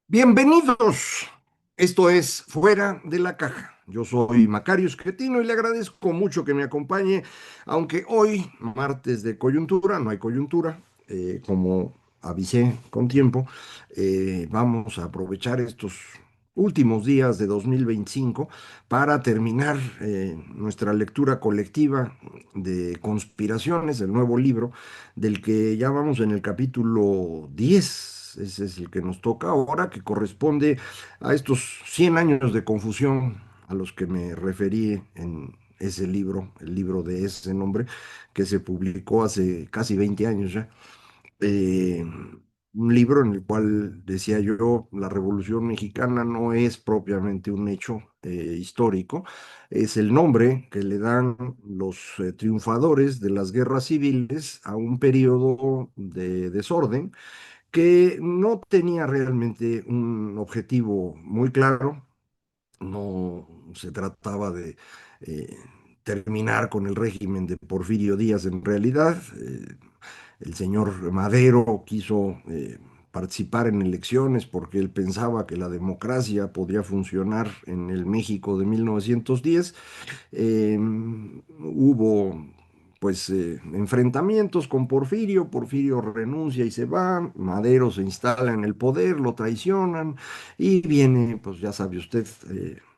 Bienvenidos. Esto es Fuera de la Caja. Yo soy Macario Esquetino y le agradezco mucho que me acompañe, aunque hoy, martes de coyuntura, no hay coyuntura, como avisé con tiempo, vamos a aprovechar estos últimos días de 2025 para terminar nuestra lectura colectiva de Conspiraciones, el nuevo libro, del que ya vamos en el capítulo 10. Ese es el que nos toca ahora, que corresponde a estos 100 años de confusión a los que me referí en ese libro, el libro de ese nombre, que se publicó hace casi 20 años ya. Eh, un libro en el cual decía yo, la Revolución Mexicana no es propiamente un hecho histórico, es el nombre que le dan los triunfadores de las guerras civiles a un periodo de desorden que no tenía realmente un objetivo muy claro. No se trataba de eh, terminar con el régimen de Porfirio Díaz en realidad. El señor Madero quiso participar en elecciones porque él pensaba que la democracia podía funcionar en el México de 1910. Hubo pues enfrentamientos con Porfirio. Porfirio renuncia y se va, Madero se instala en el poder, lo traicionan y viene, pues ya sabe usted,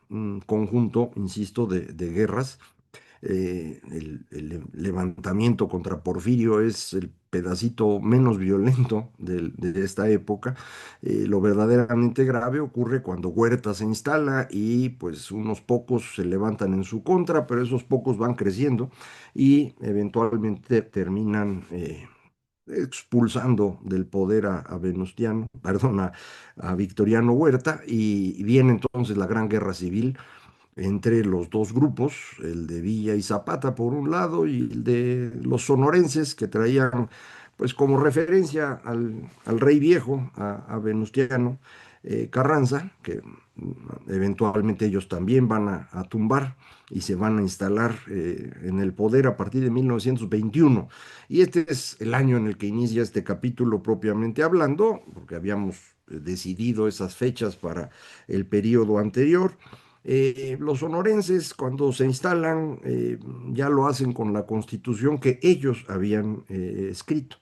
un conjunto, insisto, de guerras. El levantamiento contra Porfirio es el pedacito menos violento de esta época. Lo verdaderamente grave ocurre cuando Huerta se instala y pues unos pocos se levantan en su contra, pero esos pocos van creciendo y eventualmente terminan expulsando del poder a Venustiano, perdón, a Victoriano Huerta, y viene entonces la Gran Guerra Civil entre los dos grupos, el de Villa y Zapata por un lado y el de los sonorenses que traían pues como referencia al rey viejo, a Venustiano Carranza, que eventualmente ellos también van a tumbar y se van a instalar en el poder a partir de 1921. Y este es el año en el que inicia este capítulo propiamente hablando, porque habíamos decidido esas fechas para el periodo anterior. Los sonorenses, cuando se instalan, ya lo hacen con la constitución que ellos habían escrito.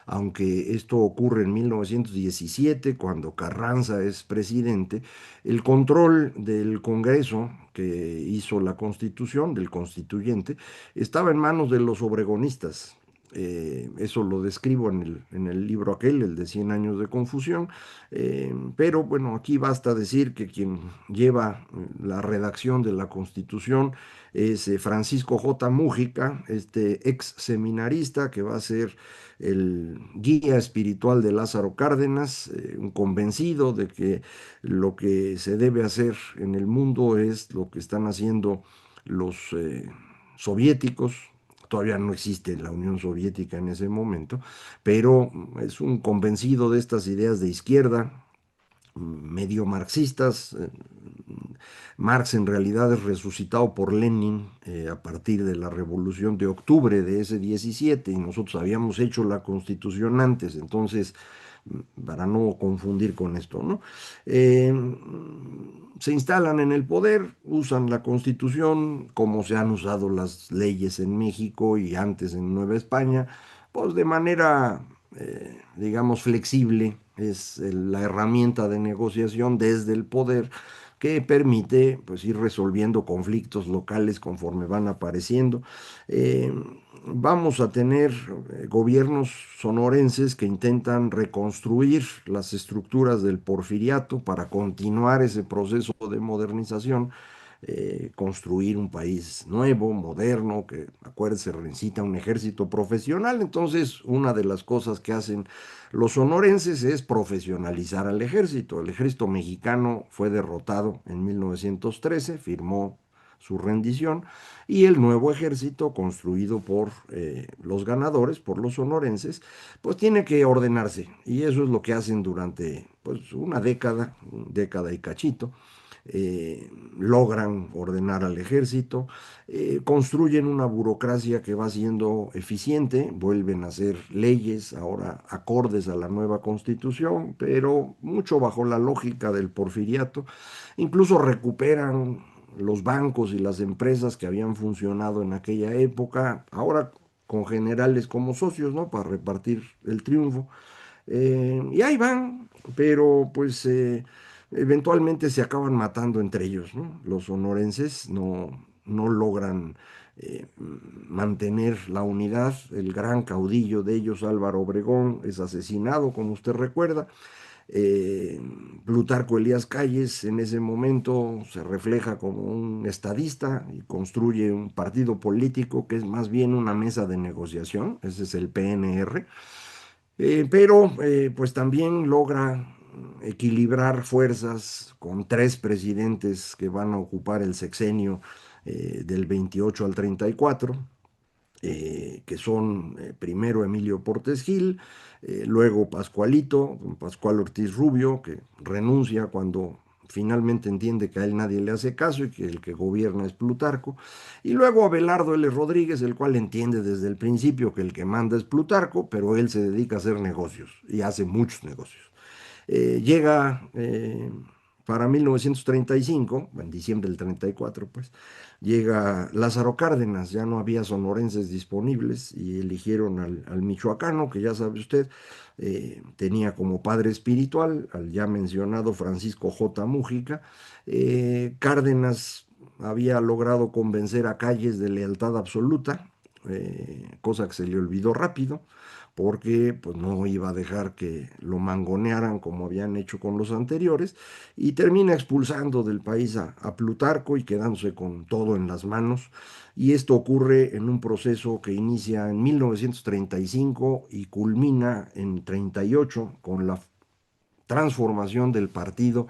Aunque esto ocurre en 1917, cuando Carranza es presidente, el control del Congreso que hizo la constitución, del constituyente, estaba en manos de los obregonistas. Eso lo describo en el libro aquel, el de 100 años de confusión. Pero bueno, aquí basta decir que quien lleva la redacción de la Constitución es Francisco J. Mújica, este ex seminarista que va a ser el guía espiritual de Lázaro Cárdenas, un convencido de que lo que se debe hacer en el mundo es lo que están haciendo los soviéticos. Todavía no existe la Unión Soviética en ese momento, pero es un convencido de estas ideas de izquierda, medio marxistas. Marx en realidad es resucitado por Lenin a partir de la Revolución de Octubre de ese 17 y nosotros habíamos hecho la Constitución antes, entonces, para no confundir con esto, ¿no? Eh, Se instalan en el poder, usan la Constitución como se han usado las leyes en México y antes en Nueva España, pues de manera, digamos, flexible. Es la herramienta de negociación desde el poder que permite pues ir resolviendo conflictos locales conforme van apareciendo. Eh, Vamos a tener gobiernos sonorenses que intentan reconstruir las estructuras del porfiriato para continuar ese proceso de modernización, construir un país nuevo, moderno, que, acuérdense, necesita un ejército profesional. Entonces, una de las cosas que hacen los sonorenses es profesionalizar al ejército. El ejército mexicano fue derrotado en 1913, firmó su rendición, y el nuevo ejército construido por los ganadores, por los sonorenses, pues tiene que ordenarse. Y eso es lo que hacen durante pues una década, década y cachito. eh, logran ordenar al ejército, construyen una burocracia que va siendo eficiente, vuelven a hacer leyes ahora acordes a la nueva constitución, pero mucho bajo la lógica del porfiriato. Incluso recuperan los bancos y las empresas que habían funcionado en aquella época, ahora con generales como socios, ¿no? Para repartir el triunfo. Y ahí van, pero pues eventualmente se acaban matando entre ellos, ¿no? Los sonorenses no logran mantener la unidad. El gran caudillo de ellos, Álvaro Obregón, es asesinado, como usted recuerda. Eh, Plutarco Elías Calles en ese momento se refleja como un estadista y construye un partido político que es más bien una mesa de negociación, ese es el PNR. Pero pues también logra equilibrar fuerzas con tres presidentes que van a ocupar el sexenio del 28 al 34, que son primero Emilio Portes Gil, luego Pascualito, don Pascual Ortiz Rubio, que renuncia cuando finalmente entiende que a él nadie le hace caso y que el que gobierna es Plutarco, y luego Abelardo L. Rodríguez, el cual entiende desde el principio que el que manda es Plutarco, pero él se dedica a hacer negocios y hace muchos negocios. Llega para 1935, en diciembre del 34, pues, llega Lázaro Cárdenas, ya no había sonorenses disponibles y eligieron al michoacano, que ya sabe usted, tenía como padre espiritual al ya mencionado Francisco J. Mújica. Cárdenas había logrado convencer a Calles de lealtad absoluta, cosa que se le olvidó rápido porque pues no iba a dejar que lo mangonearan como habían hecho con los anteriores, y termina expulsando del país a Plutarco y quedándose con todo en las manos. Y esto ocurre en un proceso que inicia en 1935 y culmina en 38 con la transformación del partido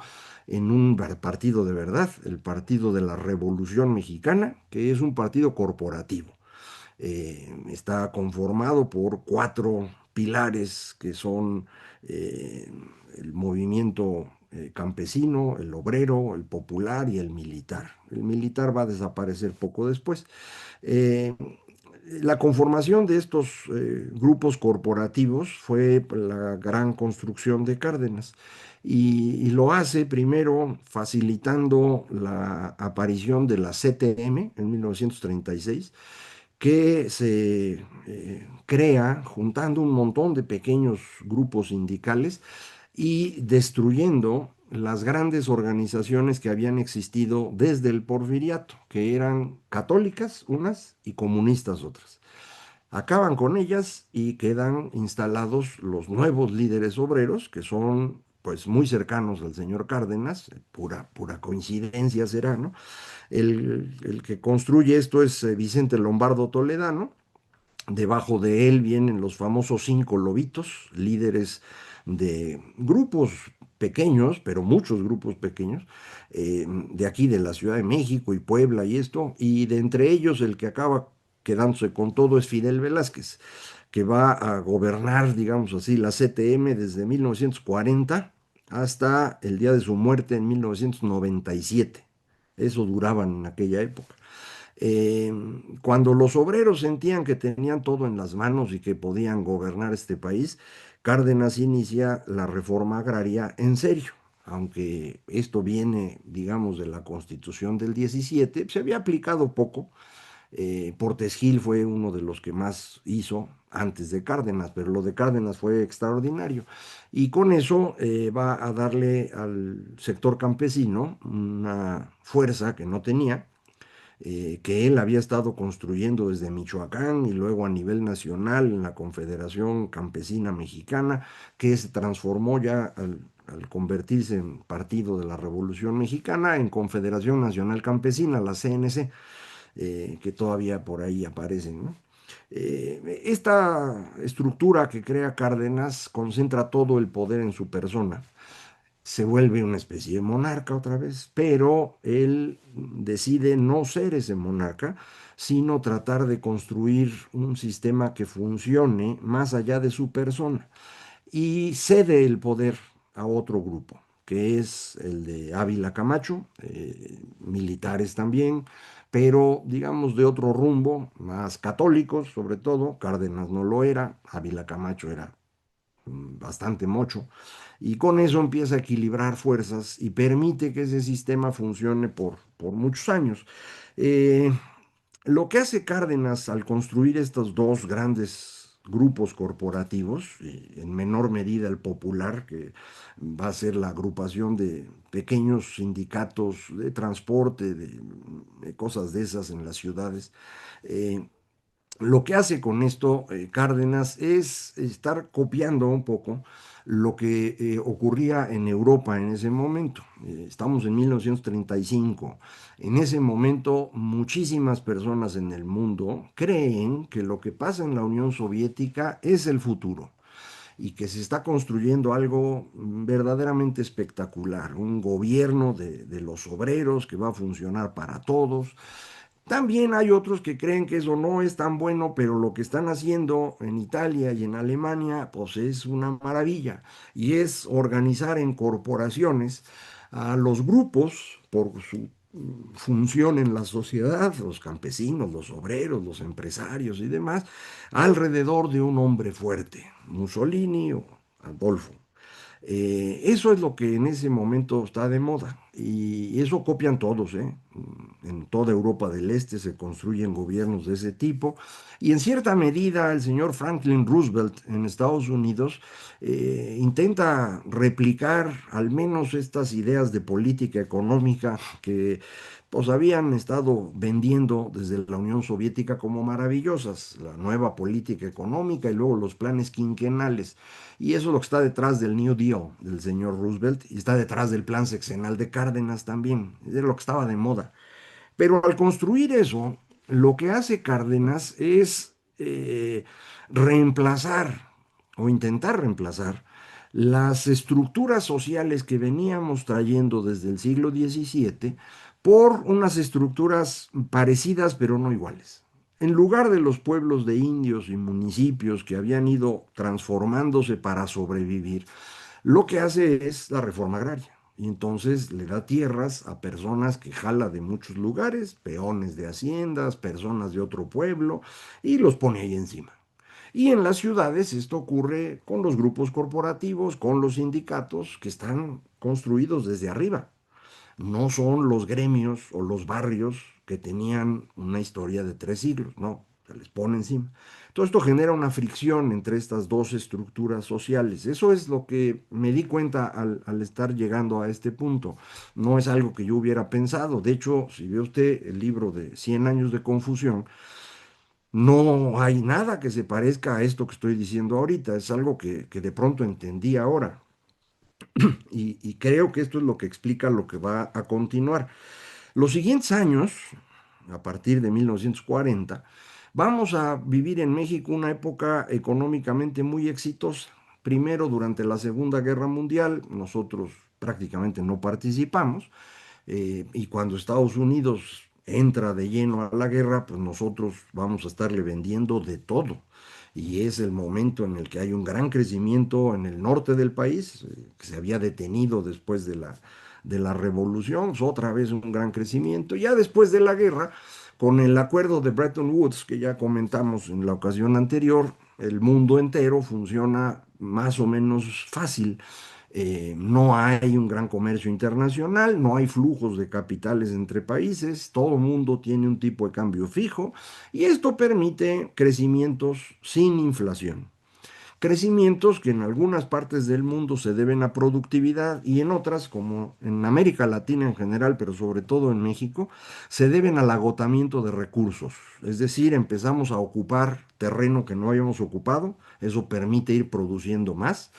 en un partido de verdad, el Partido de la Revolución Mexicana, que es un partido corporativo. Está conformado por cuatro pilares que son eh, el movimiento campesino, el obrero, el popular y el militar. El militar va a desaparecer poco después. Eh, la conformación de estos grupos corporativos fue la gran construcción de Cárdenas y lo hace primero facilitando la aparición de la CTM en 1936, que se crea juntando un montón de pequeños grupos sindicales y destruyendo las grandes organizaciones que habían existido desde el Porfiriato, que eran católicas unas y comunistas otras. Acaban con ellas y quedan instalados los nuevos líderes obreros, que son pues muy cercanos al señor Cárdenas, pura coincidencia será, ¿no? El que construye esto es Vicente Lombardo Toledano. Debajo de él vienen los famosos cinco lobitos, líderes de grupos pequeños, pero muchos grupos pequeños, de aquí de la Ciudad de México y Puebla y esto, y de entre ellos el que acaba quedándose con todo es Fidel Velázquez, que va a gobernar, digamos así, la CTM desde 1940 hasta el día de su muerte en 1997. Eso duraban en aquella época. Eh, Cuando los obreros sentían que tenían todo en las manos y que podían gobernar este país, Cárdenas inicia la reforma agraria en serio. Aunque esto viene, digamos, de la Constitución del 17, se había aplicado poco. Portes Gil fue uno de los que más hizo antes de Cárdenas, pero lo de Cárdenas fue extraordinario. Y con eso va a darle al sector campesino una fuerza que no tenía, que él había estado construyendo desde Michoacán y luego a nivel nacional en la Confederación Campesina Mexicana, que se transformó ya al convertirse en Partido de la Revolución Mexicana en Confederación Nacional Campesina, la CNC, que todavía por ahí aparecen, ¿no? Esta estructura que crea Cárdenas concentra todo el poder en su persona, se vuelve una especie de monarca otra vez, pero él decide no ser ese monarca, sino tratar de construir un sistema que funcione más allá de su persona y cede el poder a otro grupo. que es el de Ávila Camacho, militares también, pero digamos de otro rumbo, más católicos sobre todo. Cárdenas no lo era, Ávila Camacho era bastante mocho, y con eso empieza a equilibrar fuerzas y permite que ese sistema funcione por muchos años. Eh, lo que hace Cárdenas al construir estos dos grandes grupos corporativos, en menor medida el popular, que va a ser la agrupación de pequeños sindicatos de transporte, de cosas de esas en las ciudades, eh, lo que hace con esto Cárdenas es estar copiando un poco lo que ocurría en Europa en ese momento. Estamos en 1935. En ese momento, muchísimas personas en el mundo creen que lo que pasa en la Unión Soviética es el futuro y que se está construyendo algo verdaderamente espectacular, un gobierno de los obreros que va a funcionar para todos. También hay otros que creen que eso no es tan bueno, pero lo que están haciendo en Italia y en Alemania, pues es una maravilla. Y es organizar en corporaciones a los grupos por su función en la sociedad, los campesinos, los obreros, los empresarios y demás, alrededor de un hombre fuerte, Mussolini o Adolfo. Eso es lo que en ese momento está de moda y eso copian todos, ¿eh? En toda Europa del Este se construyen gobiernos de ese tipo y en cierta medida el señor Franklin Roosevelt en Estados Unidos intenta replicar al menos estas ideas de política económica que pues habían estado vendiendo desde la Unión Soviética como maravillosas, la nueva política económica y luego los planes quinquenales. Y eso es lo que está detrás del New Deal del señor Roosevelt y está detrás del plan sexenal de Cárdenas también, es lo que estaba de moda. Pero al construir eso, lo que hace Cárdenas es reemplazar o intentar reemplazar las estructuras sociales que veníamos trayendo desde el siglo XVII por unas estructuras parecidas pero no iguales. En lugar de los pueblos de indios y municipios que habían ido transformándose para sobrevivir, lo que hace es la reforma agraria. Y entonces le da tierras a personas que jala de muchos lugares, peones de haciendas, personas de otro pueblo, y los pone ahí encima. Y en las ciudades esto ocurre con los grupos corporativos, con los sindicatos que están construidos desde arriba. No son los gremios o los barrios que tenían una historia de 3 siglos, no, se les pone encima. Todo esto genera una fricción entre estas dos estructuras sociales. Eso es lo que me di cuenta al estar llegando a este punto. No es algo que yo hubiera pensado. De hecho, si ve usted el libro de 100 años de confusión, no hay nada que se parezca a esto que estoy diciendo ahorita. Es algo que de pronto entendí ahora. Y creo que esto es lo que explica lo que va a continuar. Los siguientes años, a partir de 1940, vamos a vivir en México una época económicamente muy exitosa. Primero, durante la Segunda Guerra Mundial, nosotros prácticamente no participamos, y cuando Estados Unidos entra de lleno a la guerra, pues nosotros vamos a estarle vendiendo de todo. Y es el momento en el que hay un gran crecimiento en el norte del país, que se había detenido después de la revolución, pues otra vez un gran crecimiento. Ya después de la guerra, con el acuerdo de Bretton Woods, que ya comentamos en la ocasión anterior, el mundo entero funciona más o menos fácil. No hay un gran comercio internacional, no hay flujos de capitales entre países, todo el mundo tiene un tipo de cambio fijo y esto permite crecimientos sin inflación. Crecimientos que en algunas partes del mundo se deben a productividad y en otras, como en América Latina en general, pero sobre todo en México, se deben al agotamiento de recursos. Es decir, empezamos a ocupar terreno que no habíamos ocupado, eso permite ir produciendo más.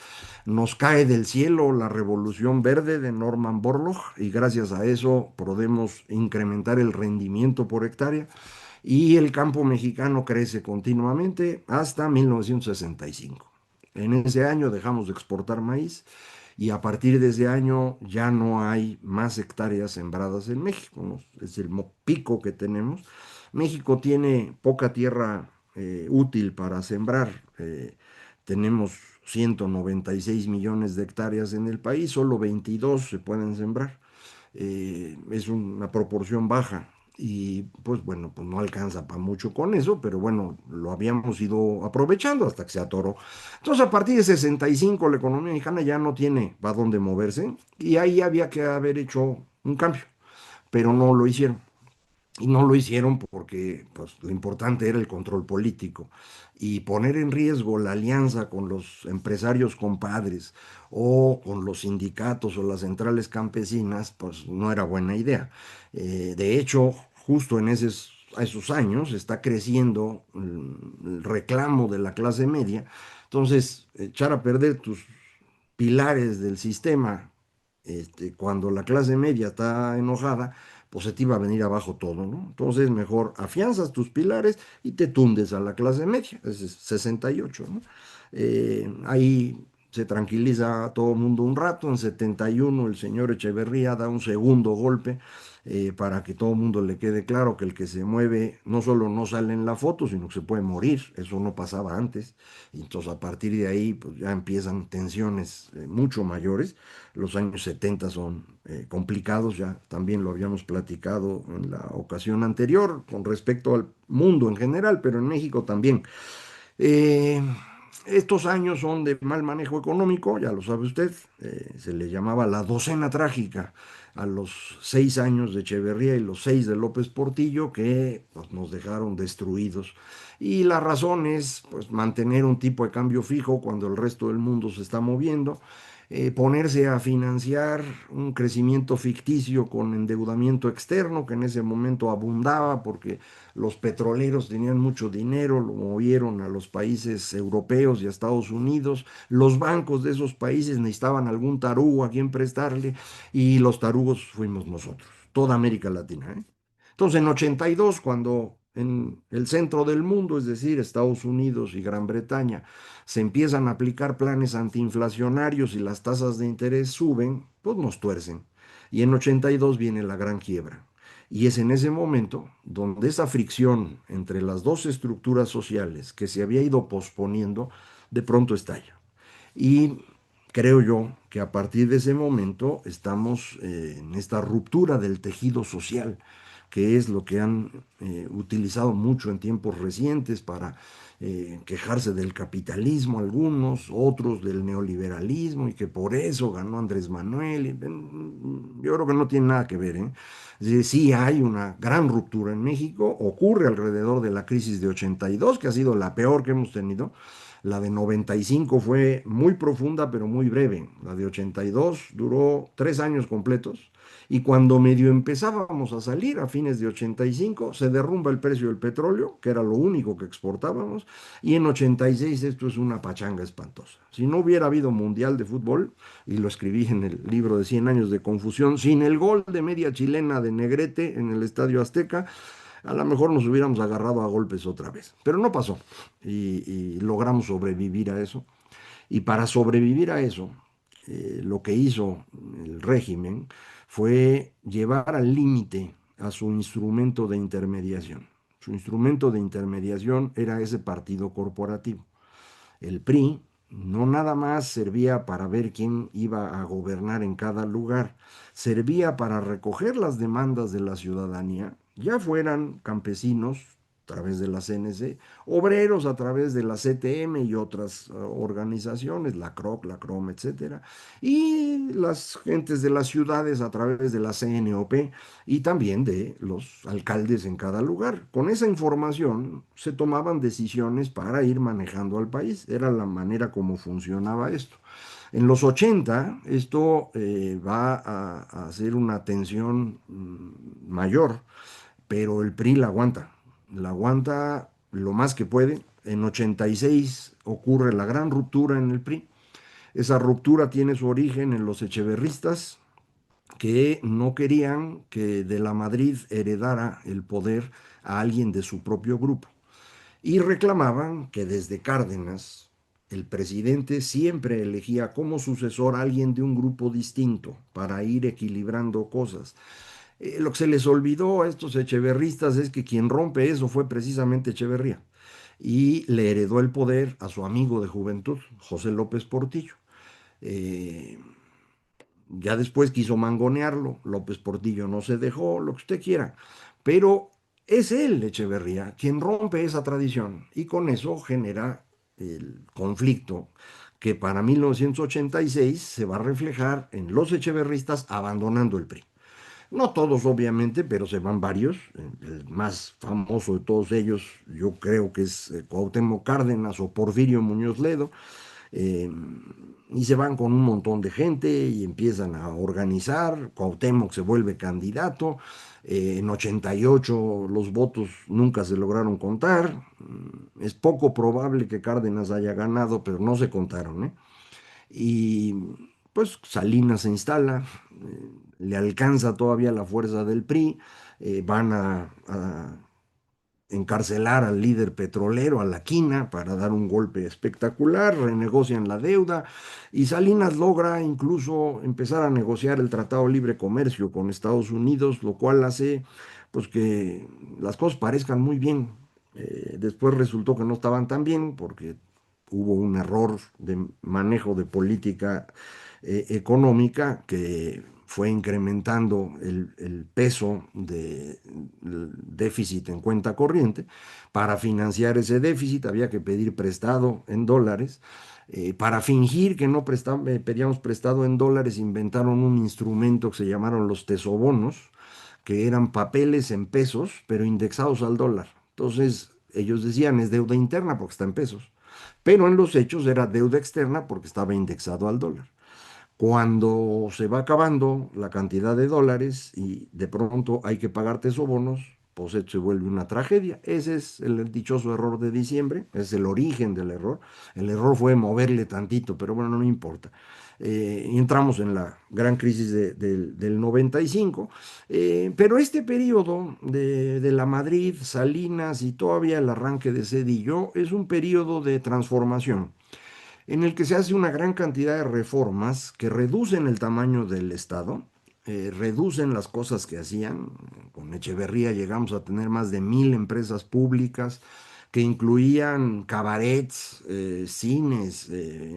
Nos cae del cielo la revolución verde de Norman Borlaug y gracias a eso podemos incrementar el rendimiento por hectárea y el campo mexicano crece continuamente hasta 1965. En ese año dejamos de exportar maíz y a partir de ese año ya no hay más hectáreas sembradas en México, ¿no? Es el pico que tenemos. México tiene poca tierra útil para sembrar. Tenemos 196 millones de hectáreas en el país, solo 22 se pueden sembrar. Es una proporción baja. Y pues bueno, pues no alcanza para mucho con eso, pero bueno, lo habíamos ido aprovechando hasta que se atoró. Entonces, a partir de 65 la economía mexicana ya no tiene para dónde moverse y ahí había que haber hecho un cambio, pero no lo hicieron. Y no lo hicieron porque pues, lo importante era el control político y poner en riesgo la alianza con los empresarios compadres o con los sindicatos o las centrales campesinas, pues no era buena idea. De hecho, justo a esos años está creciendo el reclamo de la clase media. Entonces, echar a perder tus pilares del sistema, cuando la clase media está enojada, pues se te iba a venir abajo todo, ¿no? Entonces mejor afianzas tus pilares y te tundes a la clase media, ese es 68, ¿no? Ahí se tranquiliza a todo el mundo un rato, en 71 el señor Echeverría da un segundo golpe para que todo el mundo le quede claro que el que se mueve no solo no sale en la foto, sino que se puede morir, eso no pasaba antes. Y entonces a partir de ahí pues ya empiezan tensiones mucho mayores. Los años 70 son complicados, ya también lo habíamos platicado en la ocasión anterior con respecto al mundo en general, pero en México también. Eh, Estos años son de mal manejo económico, ya lo sabe usted, se le llamaba la docena trágica a los 6 años de Echeverría y los 6 de López Portillo que pues, nos dejaron destruidos. Y la razón es pues, mantener un tipo de cambio fijo cuando el resto del mundo se está moviendo, ponerse a financiar un crecimiento ficticio con endeudamiento externo que en ese momento abundaba porque los petroleros tenían mucho dinero, lo movieron a los países europeos y a Estados Unidos. Los bancos de esos países necesitaban algún tarugo a quien prestarle y los tarugos fuimos nosotros, toda América Latina, ¿eh? Entonces, en 82, cuando en el centro del mundo, es decir, Estados Unidos y Gran Bretaña, se empiezan a aplicar planes antiinflacionarios y las tasas de interés suben, pues nos tuercen. Y en 82 viene la gran quiebra. Y es en ese momento donde esa fricción entre las dos estructuras sociales que se había ido posponiendo, de pronto estalla. Y creo yo que a partir de ese momento estamos en esta ruptura del tejido social, que es lo que han utilizado mucho en tiempos recientes para quejarse del capitalismo algunos, otros del neoliberalismo y que por eso ganó Andrés Manuel. Yo creo que no tiene nada que ver, ¿eh? Es decir, sí hay una gran ruptura en México, ocurre alrededor de la crisis de 82, que ha sido la peor que hemos tenido. La de 95 fue muy profunda, pero muy breve. La de 82 duró 3 años completos. Y cuando medio empezábamos a salir a fines de 85, se derrumba el precio del petróleo, que era lo único que exportábamos. Y en 86 esto es una pachanga espantosa. Si no hubiera habido Mundial de Fútbol, y lo escribí en el libro de 100 años de confusión, sin el gol de media chilena de Negrete en el Estadio Azteca, a lo mejor nos hubiéramos agarrado a golpes otra vez, pero no pasó y logramos sobrevivir a eso. Y para sobrevivir a eso, lo que hizo el régimen fue llevar al límite a su instrumento de intermediación. Su instrumento de intermediación era ese partido corporativo. El PRI no nada más servía para ver quién iba a gobernar en cada lugar, servía para recoger las demandas de la ciudadanía, ya fueran campesinos a través de la CNC, obreros a través de la CTM y otras organizaciones, la CROC, la CROM, etcétera, y las gentes de las ciudades a través de la CNOP y también de los alcaldes en cada lugar. Con esa información se tomaban decisiones para ir manejando al país. Era la manera como funcionaba esto. En los 80 esto va a ser una tensión mayor, pero el PRI la aguanta lo más que puede. En 86 ocurre la gran ruptura en el PRI. Esa ruptura tiene su origen en los echeverristas, que no querían que de la Madrid heredara el poder a alguien de su propio grupo y reclamaban que desde Cárdenas el presidente siempre elegía como sucesor a alguien de un grupo distinto para ir equilibrando cosas. Lo que se les olvidó a estos echeverristas es que quien rompe eso fue precisamente Echeverría. y le heredó el poder a su amigo de juventud, José López Portillo. Eh, ya después quiso mangonearlo, López Portillo no se dejó, lo que usted quiera, pero es él, Echeverría, quien rompe esa tradición y con eso genera el conflicto que para 1986 se va a reflejar en los echeverristas abandonando el PRI. No todos, obviamente, pero se van varios. El más famoso de todos ellos, yo creo que es Cuauhtémoc Cárdenas o Porfirio Muñoz Ledo, eh, y se van con un montón de gente y empiezan a organizar. Cuauhtémoc se vuelve candidato. En 88 los votos nunca se lograron contar. Es poco probable que Cárdenas haya ganado, pero no se contaron, ¿eh? Y pues Salinas se instala, le alcanza todavía la fuerza del PRI, van a encarcelar al líder petrolero, a la Quina, para dar un golpe espectacular, renegocian la deuda y Salinas logra incluso empezar a negociar el Tratado de Libre Comercio con Estados Unidos, lo cual hace pues que las cosas parezcan muy bien. Después resultó que no estaban tan bien porque hubo un error de manejo de política económica que fue incrementando el peso del déficit en cuenta corriente. Para financiar ese déficit había que pedir prestado en dólares. Para fingir que no pedíamos prestado en dólares, inventaron un instrumento que se llamaron los tesobonos, que eran papeles en pesos, pero indexados al dólar. Entonces, ellos decían es deuda interna porque está en pesos, pero en los hechos era deuda externa porque estaba indexado al dólar. Cuando se va acabando la cantidad de dólares y de pronto hay que pagar tesobonos, pues esto se vuelve una tragedia. Ese es el dichoso error de diciembre, es el origen del error. El error fue moverle tantito, pero bueno, no me importa. Y entramos en la gran crisis del 95, pero este periodo de la Madrid, Salinas y todavía el arranque de Cedillo es un periodo de transformación en el que se hace una gran cantidad de reformas que reducen el tamaño del Estado, reducen las cosas que hacían. Con Echeverría llegamos a tener más de 1.000 empresas públicas que incluían cabarets, cines,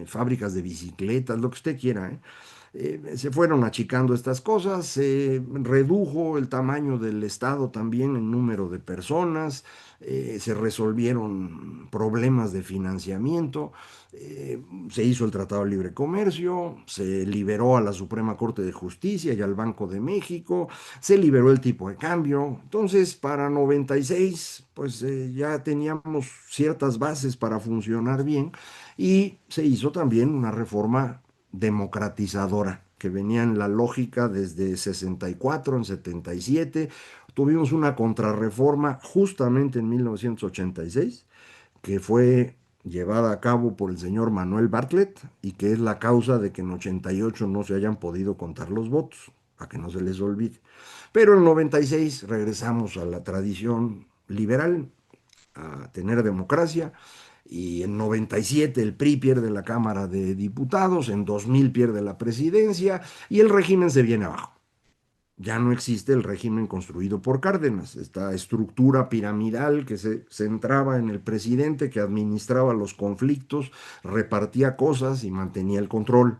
fábricas de bicicletas, lo que usted quiera, ¿eh? Se fueron achicando estas cosas, se redujo el tamaño del Estado también en número de personas, se resolvieron problemas de financiamiento, se hizo el Tratado de Libre Comercio, se liberó a la Suprema Corte de Justicia y al Banco de México, se liberó el tipo de cambio. Entonces, para 96, pues ya teníamos ciertas bases para funcionar bien y se hizo también una reforma democratizadora que venía en la lógica desde 64, en 77. Tuvimos una contrarreforma justamente en 1986 que fue llevada a cabo por el señor Manuel Bartlett y que es la causa de que en 88 no se hayan podido contar los votos, a que no se les olvide. Pero en 96 regresamos a la tradición liberal, a tener democracia, y en 97 el PRI pierde la Cámara de Diputados, en 2000 pierde la presidencia y el régimen se viene abajo. Ya no existe el régimen construido por Cárdenas, esta estructura piramidal que se centraba en el presidente que administraba los conflictos, repartía cosas y mantenía el control.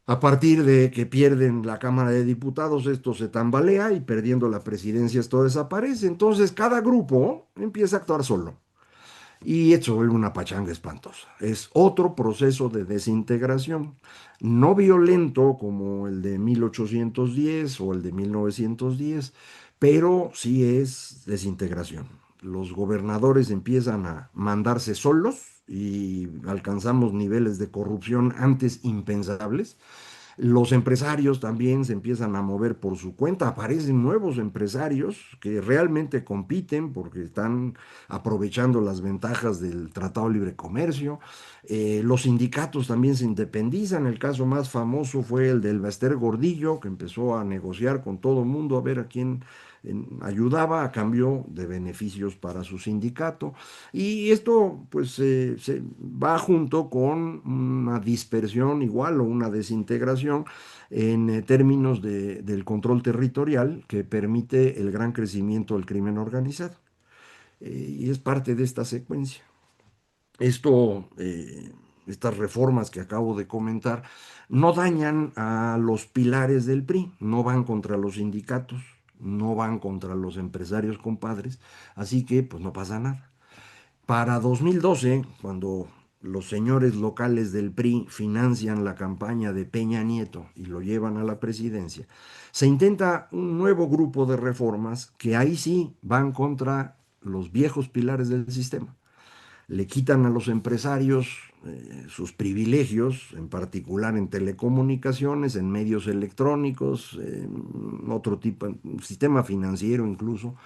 A partir de que pierden la Cámara de Diputados, esto se tambalea y perdiendo la presidencia esto desaparece. Entonces cada grupo empieza a actuar solo. Y esto vuelve una pachanga espantosa. Es otro proceso de desintegración, no violento como el de 1810 o el de 1910, pero sí es desintegración. Los gobernadores empiezan a mandarse solos y alcanzamos niveles de corrupción antes impensables. Los empresarios también se empiezan a mover por su cuenta, aparecen nuevos empresarios que realmente compiten porque están aprovechando las ventajas del Tratado de Libre Comercio. Los sindicatos también se independizan, el caso más famoso fue el del Baster Gordillo, que empezó a negociar con todo el mundo a ver a quién ayudaba a cambio de beneficios para su sindicato. Y esto pues se va junto con una dispersión igual o una desintegración en términos del control territorial que permite el gran crecimiento del crimen organizado. y es parte de esta secuencia. Esto, estas reformas que acabo de comentar no dañan a los pilares del PRI, no van contra los sindicatos, no van contra los empresarios compadres, así que pues no pasa nada. Para 2012, cuando los señores locales del PRI financian la campaña de Peña Nieto y lo llevan a la presidencia, se intenta un nuevo grupo de reformas que ahí sí van contra los viejos pilares del sistema. Le quitan a los empresarios sus privilegios, en particular en telecomunicaciones, en medios electrónicos, otro tipo, sistema financiero incluso.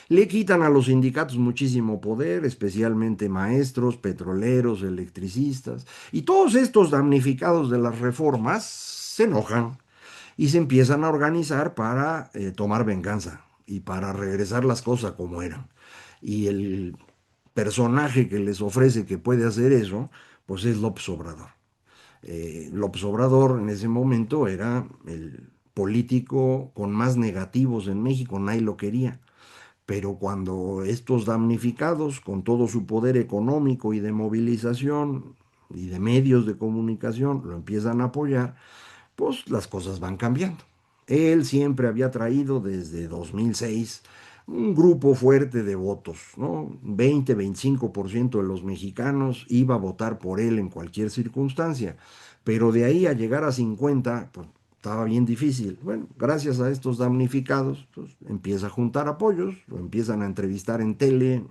Le quitan a los sindicatos muchísimo poder, especialmente maestros, petroleros, electricistas, y todos estos damnificados de las reformas se enojan y se empiezan a organizar para tomar venganza y para regresar las cosas como eran. Y el personaje que les ofrece que puede hacer eso, pues es López Obrador. López Obrador en ese momento era el político con más negativos en México, nadie lo quería. Pero cuando estos damnificados, con todo su poder económico y de movilización y de medios de comunicación, lo empiezan a apoyar, pues las cosas van cambiando. Él siempre había traído desde 2006 un grupo fuerte de votos, ¿no? 20-25% de los mexicanos iba a votar por él en cualquier circunstancia, pero de ahí a llegar a 50, pues estaba bien difícil. Bueno, gracias a estos damnificados, pues empieza a juntar apoyos, lo empiezan a entrevistar en tele,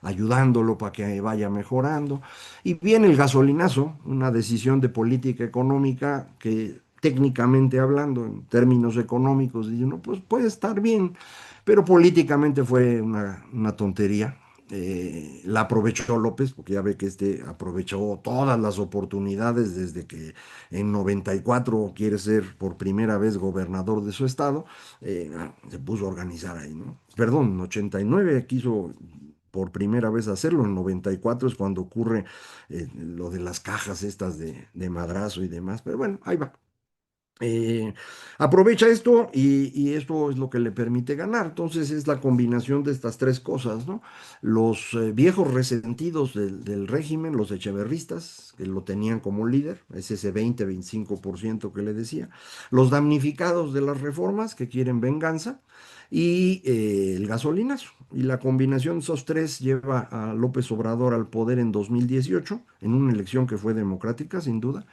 ayudándolo para que vaya mejorando. Y viene el gasolinazo, una decisión de política económica que técnicamente hablando, en términos económicos, dice, no, pues puede estar bien, pero políticamente fue una tontería. La aprovechó López, porque ya ve que este aprovechó todas las oportunidades desde que en 94 quiere ser por primera vez gobernador de su estado, se puso a organizar ahí, ¿no? Perdón, en 89 quiso por primera vez hacerlo. En 94 es cuando ocurre lo de las cajas estas de madrazo y demás. Pero bueno, ahí va. Eh, Aprovecha esto y esto es lo que le permite ganar. Entonces es la combinación de estas tres cosas, ¿no? Los viejos resentidos del régimen, los echeverristas, que lo tenían como líder, es ese 20-25% que le decía. Los damnificados de las reformas que quieren venganza y el gasolinazo. Y la combinación de esos tres lleva a López Obrador al poder en 2018, en una elección que fue democrática, sin duda.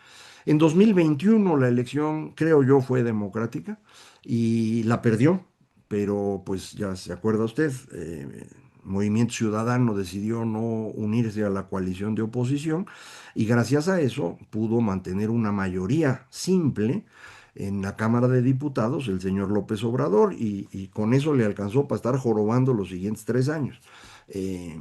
En 2021 la elección, creo yo, fue democrática y la perdió, pero pues ya se acuerda usted, Movimiento Ciudadano decidió no unirse a la coalición de oposición y gracias a eso pudo mantener una mayoría simple en la Cámara de Diputados, el señor López Obrador, y con eso le alcanzó para estar jorobando los siguientes 3 años. Eh,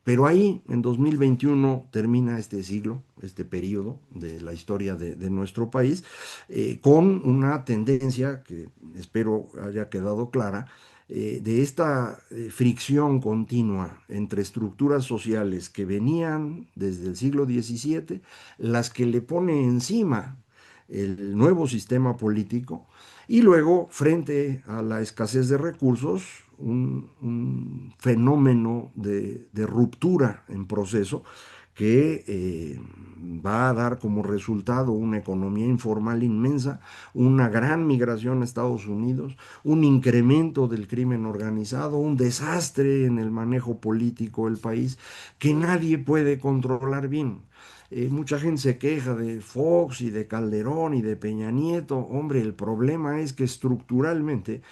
pero ahí, en 2021, termina este siglo, este periodo de la historia de nuestro país, con una tendencia que espero haya quedado clara, de esta fricción continua entre estructuras sociales que venían desde el siglo XVII, las que le pone encima el nuevo sistema político, y luego, frente a la escasez de recursos, un fenómeno de ruptura en proceso que va a dar como resultado una economía informal inmensa, una gran migración a Estados Unidos, un incremento del crimen organizado, un desastre en el manejo político del país que nadie puede controlar bien. Mucha gente se queja de Fox y de Calderón y de Peña Nieto. Hombre, el problema es que estructuralmente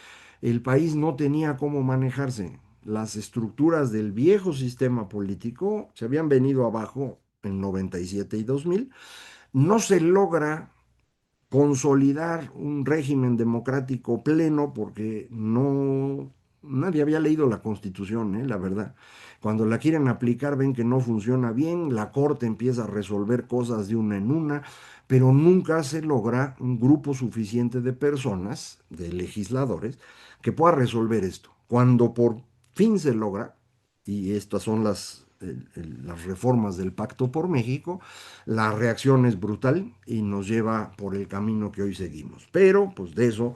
el país no tenía cómo manejarse. Las estructuras del viejo sistema político se habían venido abajo en 97 y 2000. No se logra consolidar un régimen democrático pleno porque no, nadie había leído la Constitución, la verdad. Cuando la quieren aplicar ven que no funciona bien, la Corte empieza a resolver cosas de una en una, pero nunca se logra un grupo suficiente de personas, de legisladores, que pueda resolver esto. Cuando por fin se logra, y estas son las reformas del Pacto por México, la reacción es brutal y nos lleva por el camino que hoy seguimos. Pero, pues de eso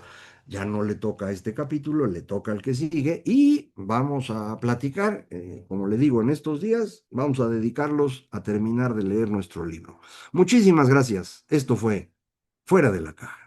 Ya no le toca a este capítulo, le toca al que sigue y vamos a platicar, como le digo, en estos días vamos a dedicarlos a terminar de leer nuestro libro. Muchísimas gracias. Esto fue Fuera de la Caja.